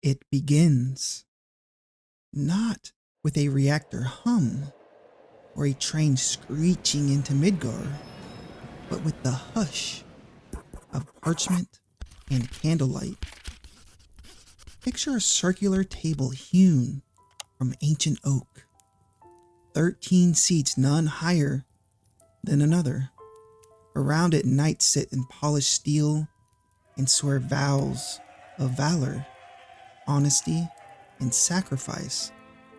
It begins not with a reactor hum or a train screeching into Midgar, but with the hush of parchment and candlelight. Picture a circular table hewn from ancient oak, 13 seats, none higher than another. Around it, knights sit in polished steel and swear vows of valor, honesty, and sacrifice,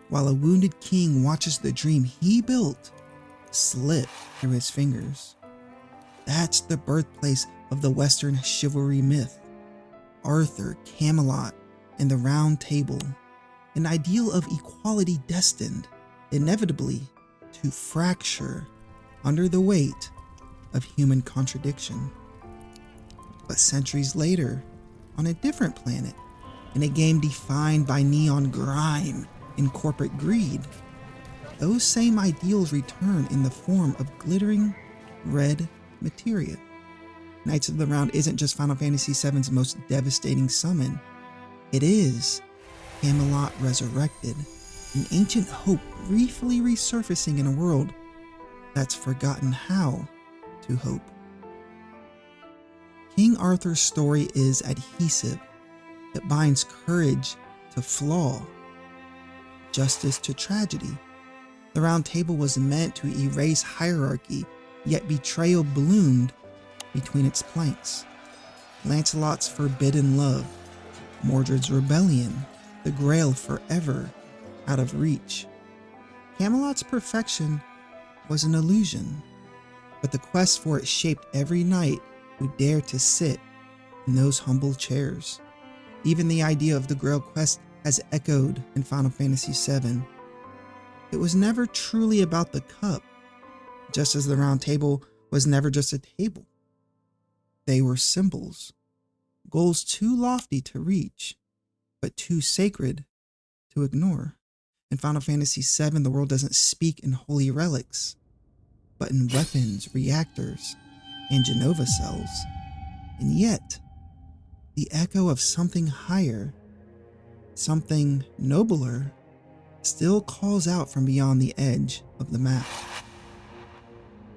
while a wounded king watches the dream he built slip through his fingers. That's the birthplace of the Western chivalry myth. Arthur, Camelot, and the Round Table, an ideal of equality destined, inevitably, to fracture under the weight of human contradiction. But centuries later, on a different planet, in a game defined by neon grime and corporate greed, those same ideals return in the form of glittering red materia. Knights of the Round isn't just Final Fantasy VII's most devastating summon. It is Camelot resurrected, an ancient hope briefly resurfacing in a world that's forgotten how to hope. King Arthur's story is adhesive. It binds courage to flaw, justice to tragedy. The Round Table was meant to erase hierarchy, yet betrayal bloomed between its planks. Lancelot's forbidden love, Mordred's rebellion, the Grail forever out of reach. Camelot's perfection was an illusion, but the quest for it shaped every knight who dared to sit in those humble chairs. Even the idea of the Grail quest has echoed in Final Fantasy VII. It was never truly about the cup, just as the Round Table was never just a table. They were symbols, goals too lofty to reach, but too sacred to ignore. In Final Fantasy VII, the world doesn't speak in holy relics, but in weapons, reactors, and Genova cells. And yet, the echo of something higher, something nobler, still calls out from beyond the edge of the map.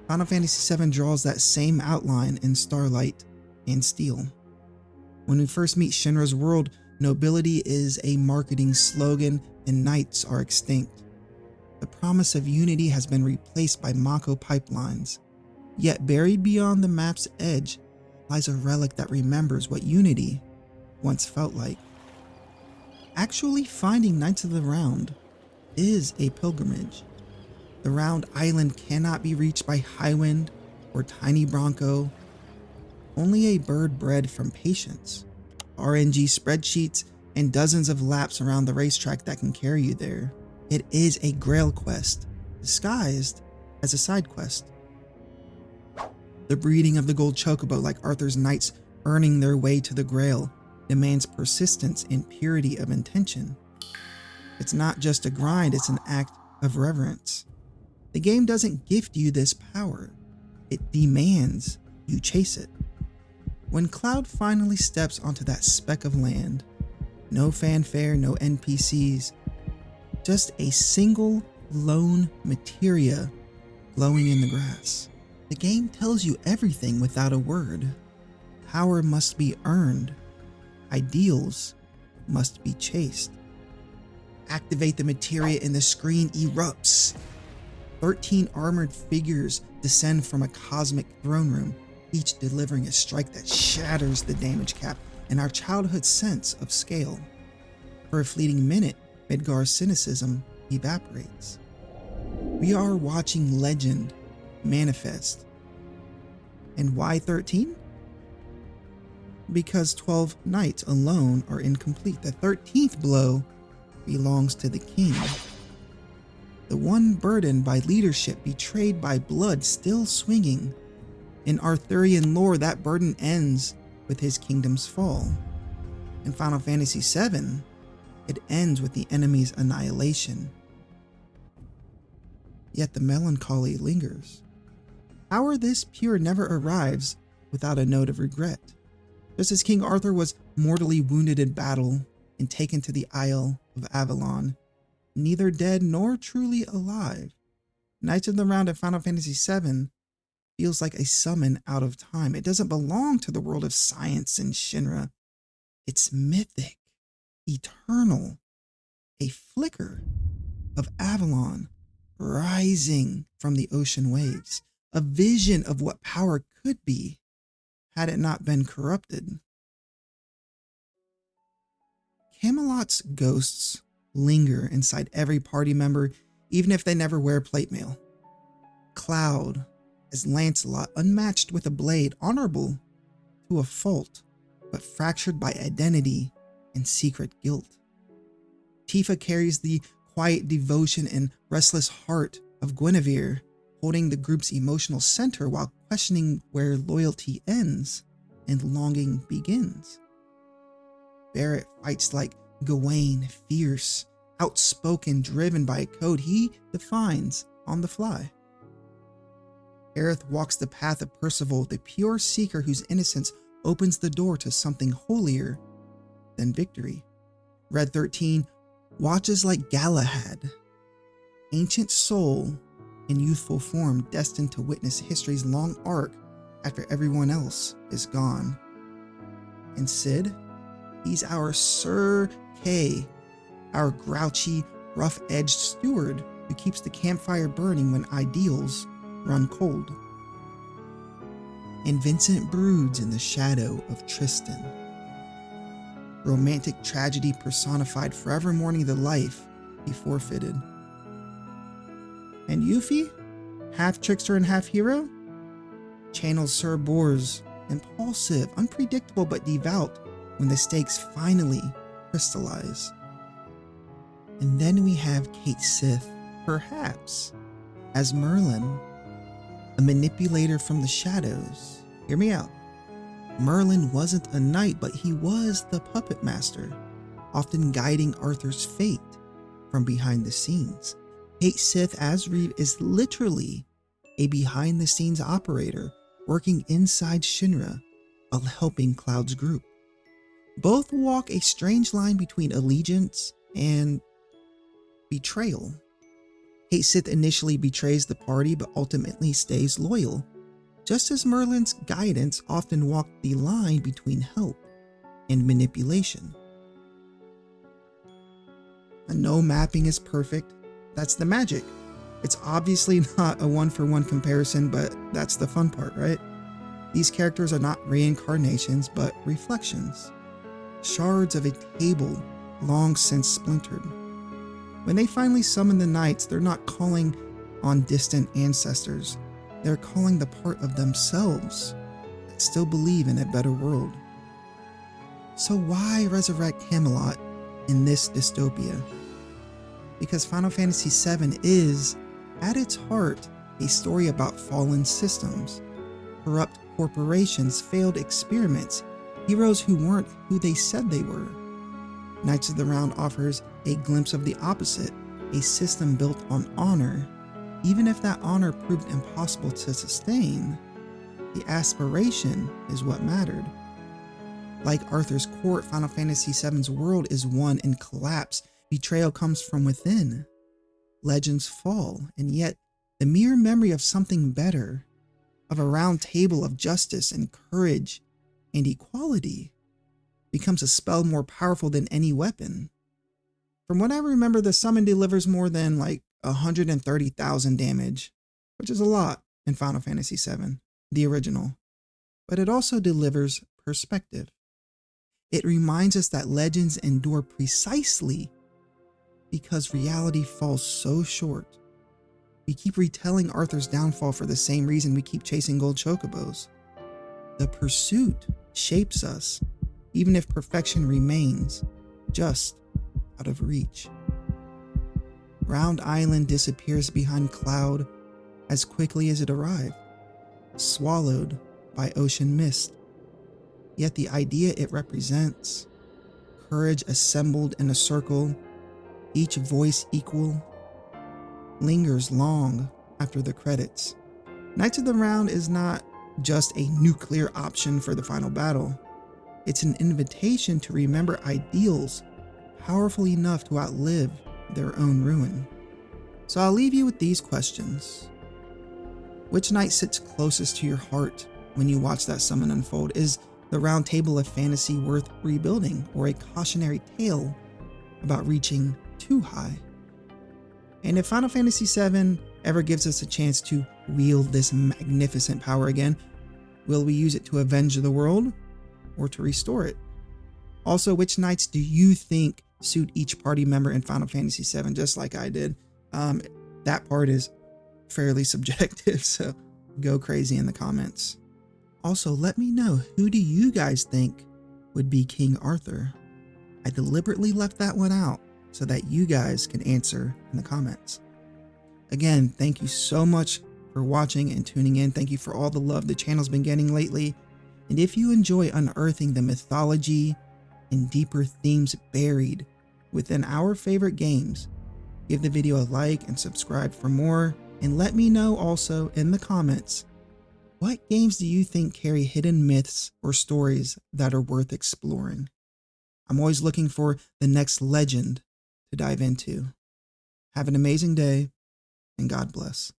Final Fantasy VII draws that same outline in Starlight and Steel. When we first meet Shinra's world, nobility is a marketing slogan and knights are extinct. The promise of unity has been replaced by Mako pipelines. Yet buried beyond the map's edge lies a relic that remembers what unity once felt like. Actually finding Knights of the Round is a pilgrimage. The Round Island cannot be reached by Highwind or Tiny Bronco. Only a bird bred from patience, RNG spreadsheets, and dozens of laps around the racetrack that can carry you there. It is a Grail quest, disguised as a side quest. The breeding of the Gold Chocobo, like Arthur's knights earning their way to the Grail, demands persistence and purity of intention. It's not just a grind, it's an act of reverence. The game doesn't gift you this power, it demands you chase it. When Cloud finally steps onto that speck of land, no fanfare, no NPCs, just a single lone materia glowing in the grass. The game tells you everything without a word. Power must be earned. Ideals must be chased. Activate the materia and the screen erupts. 13 armored figures descend from a cosmic throne room, each delivering a strike that shatters the damage cap and our childhood sense of scale. For a fleeting minute, Midgar's cynicism evaporates. We are watching legend manifest. And why 13? Because 12 knights alone are incomplete. The 13th blow belongs to the king. The one burdened by leadership, betrayed by blood still swinging. In Arthurian lore, that burden ends with his kingdom's fall. In Final Fantasy VII, it ends with the enemy's annihilation. Yet the melancholy lingers. Power this pure never arrives without a note of regret. Just as King Arthur was mortally wounded in battle, and taken to the Isle of Avalon, neither dead nor truly alive. Knights of the Round in Final Fantasy VII feels like a summon out of time. It doesn't belong to the world of science and Shinra. It's mythic, eternal, a flicker of Avalon rising from the ocean waves, a vision of what power could be had it not been corrupted. Camelot's ghosts linger inside every party member, even if they never wear plate mail. Cloud as Lancelot, unmatched with a blade, honorable to a fault, but fractured by identity and secret guilt. Tifa carries the quiet devotion and restless heart of Guinevere, holding the group's emotional center while questioning where loyalty ends and longing begins. Barrett fights like Gawain, fierce, outspoken, driven by a code he defines on the fly. Aerith walks the path of Percival, the pure seeker whose innocence opens the door to something holier than victory. Red 13 watches like Galahad, ancient soul in youthful form, destined to witness history's long arc after everyone else is gone. And Sid, he's our Sir Kay, our grouchy, rough-edged steward who keeps the campfire burning when ideals run cold. And Vincent broods in the shadow of Tristan, romantic tragedy personified, forever mourning the life he forfeited. And Yuffie, half trickster and half hero, channels Sir Bors, impulsive, unpredictable but devout when the stakes finally crystallize. And then we have Cait Sith, perhaps, as Merlin, a manipulator from the shadows. Hear me out. Merlin wasn't a knight, but he was the puppet master, often guiding Arthur's fate from behind the scenes. Cait Sith as Reeve is literally a behind-the-scenes operator working inside Shinra while helping Cloud's group. Both walk a strange line between allegiance and betrayal. Cait Sith initially betrays the party but ultimately stays loyal, just as Merlin's guidance often walked the line between help and manipulation. And no mapping is perfect. That's the magic. It's obviously not a one-for-one comparison, but that's the fun part, right? These characters are not reincarnations, but reflections. Shards of a table long since splintered. When they finally summon the knights, they're not calling on distant ancestors. They're calling the part of themselves that still believe in a better world. So why resurrect Camelot in this dystopia? Because Final Fantasy VII is, at its heart, a story about fallen systems, corrupt corporations, failed experiments, heroes who weren't who they said they were. Knights of the Round offers a glimpse of the opposite, a system built on honor. Even if that honor proved impossible to sustain, the aspiration is what mattered. Like Arthur's court, Final Fantasy VII's world is won in collapse. Betrayal comes from within. Legends fall, and yet the mere memory of something better, of a round table of justice and courage and equality, becomes a spell more powerful than any weapon. From what I remember, the summon delivers more than 130,000 damage, which is a lot in Final Fantasy VII, the original. But it also delivers perspective. It reminds us that legends endure precisely because reality falls so short. We keep retelling Arthur's downfall for the same reason we keep chasing gold chocobos. The pursuit shapes us, even if perfection remains just out of reach. Round Island disappears behind Cloud as quickly as it arrived, swallowed by ocean mist. Yet the idea it represents, courage assembled in a circle, each voice equal, lingers long after the credits. Knights of the Round is not just a nuclear option for the final battle. It's an invitation to remember ideals powerful enough to outlive their own ruin. So I'll leave you with these questions. Which knight sits closest to your heart when you watch that summon unfold? Is the round table of fantasy worth rebuilding, or a cautionary tale about reaching too high? And if Final Fantasy VII ever gives us a chance to wield this magnificent power again, will we use it to avenge the world or to restore it? Also, which knights do you think suit each party member in Final Fantasy VII, just like I did? That part is fairly subjective, so go crazy in the comments. Also, let me know, who do you guys think would be King Arthur? I deliberately left that one out so that you guys can answer in the comments. Again, thank you so much for watching and tuning in. Thank you for all the love the channel's been getting lately. And if you enjoy unearthing the mythology and deeper themes buried within our favorite games, give the video a like and subscribe for more. And let me know also in the comments, what games do you think carry hidden myths or stories that are worth exploring? I'm always looking for the next legend to dive into. Have an amazing day, and God bless.